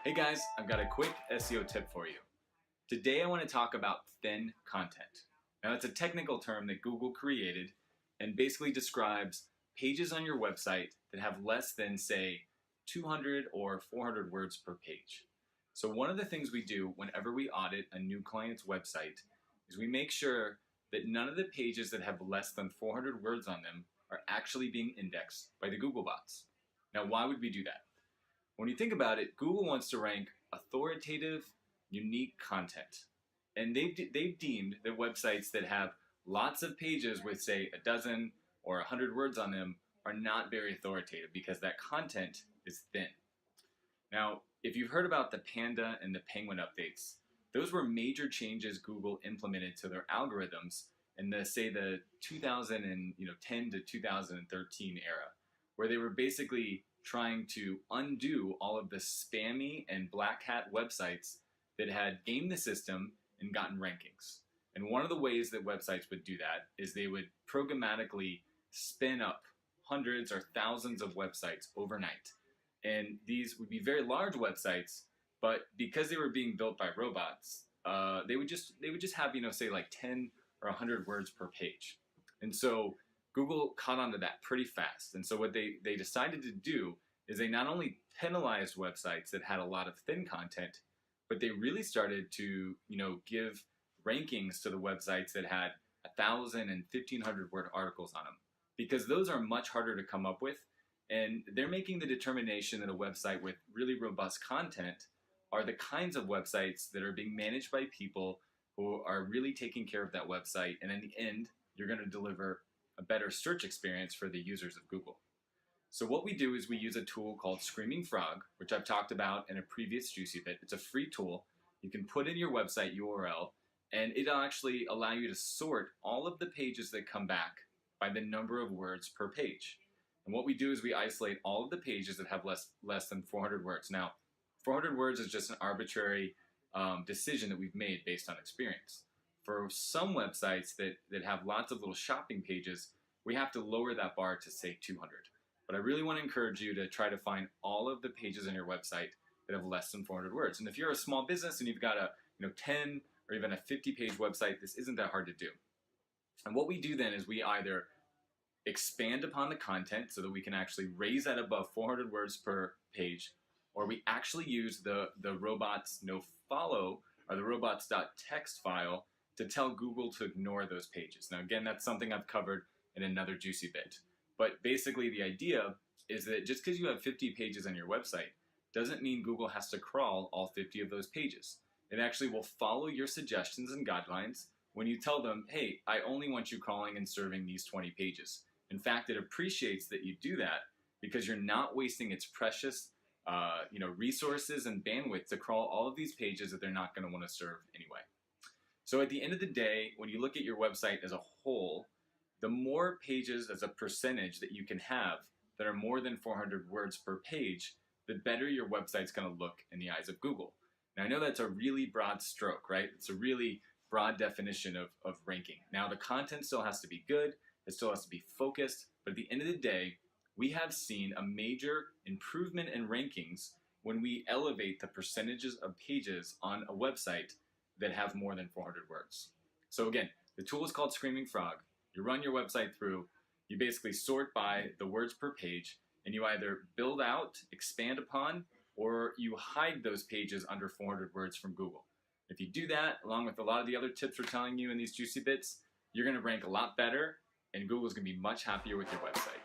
Hey guys, I've got a quick SEO tip for you. Today I want to talk about thin content. Now it's a technical term that Google created and basically describes pages on your website that have less than, say, 200 or 400 words per page. So one of the things we do whenever we audit a new client's website is we make sure that none of the pages that have less than 400 words on them are actually being indexed by the Google bots. Now why would we do that? When you think about it, Google wants to rank authoritative, unique content. And they've deemed that websites that have lots of pages with, say, a dozen or 100 words on them are not very authoritative because that content is thin. Now, if you've heard about the Panda and the Penguin updates, those were major changes Google implemented to their algorithms in the 2010 to 2013 era, where they were basically trying to undo all of the spammy and black hat websites that had gamed the system and gotten rankings. And one of the ways that websites would do that is they would programmatically spin up hundreds or thousands of websites overnight. And these would be very large websites, but because they were being built by robots, they would just have, say like 10 or 100 words per page. And so Google caught on to that pretty fast. And so what they decided to do is they not only penalized websites that had a lot of thin content, but they really started to give rankings to the websites that had 1,000 and 1,500 word articles on them, because those are much harder to come up with. And they're making the determination that a website with really robust content are the kinds of websites that are being managed by people who are really taking care of that website. And in the end, you're going to deliver a better search experience for the users of Google. So what we do is we use a tool called Screaming Frog, which I've talked about in a previous Juicy Bit. It's a free tool. You can put in your website URL, and it'll actually allow you to sort all of the pages that come back by the number of words per page. And what we do is we isolate all of the pages that have less than 400 words. Now, 400 words is just an arbitrary decision that we've made based on experience. For some websites that have lots of little shopping pages, we have to lower that bar to, say, 200. But I really want to encourage you to try to find all of the pages on your website that have less than 400 words. And if you're a small business and you've got a 10 or even a 50-page website, this isn't that hard to do. And what we do then is we either expand upon the content so that we can actually raise that above 400 words per page, or we actually use the robots nofollow or the robots.txt file to tell Google to ignore those pages. Now again, that's something I've covered in another Juicy Bit. But basically the idea is that just because you have 50 pages on your website doesn't mean Google has to crawl all 50 of those pages. It actually will follow your suggestions and guidelines when you tell them, hey, I only want you crawling and serving these 20 pages. In fact, it appreciates that you do that because you're not wasting its precious resources and bandwidth to crawl all of these pages that they're not going to want to serve anyway. So at the end of the day, when you look at your website as a whole, the more pages as a percentage that you can have that are more than 400 words per page, the better your website's going to look in the eyes of Google. Now, I know that's a really broad stroke, right? It's a really broad definition of ranking. Now, the content still has to be good. It still has to be focused. But at the end of the day, we have seen a major improvement in rankings when we elevate the percentages of pages on a website that have more than 400 words. So again, the tool is called Screaming Frog. You run your website through, you basically sort by the words per page, and you either build out, expand upon, or you hide those pages under 400 words from Google. If you do that, along with a lot of the other tips we're telling you in these Juicy Bits, you're going to rank a lot better, and Google's going to be much happier with your website.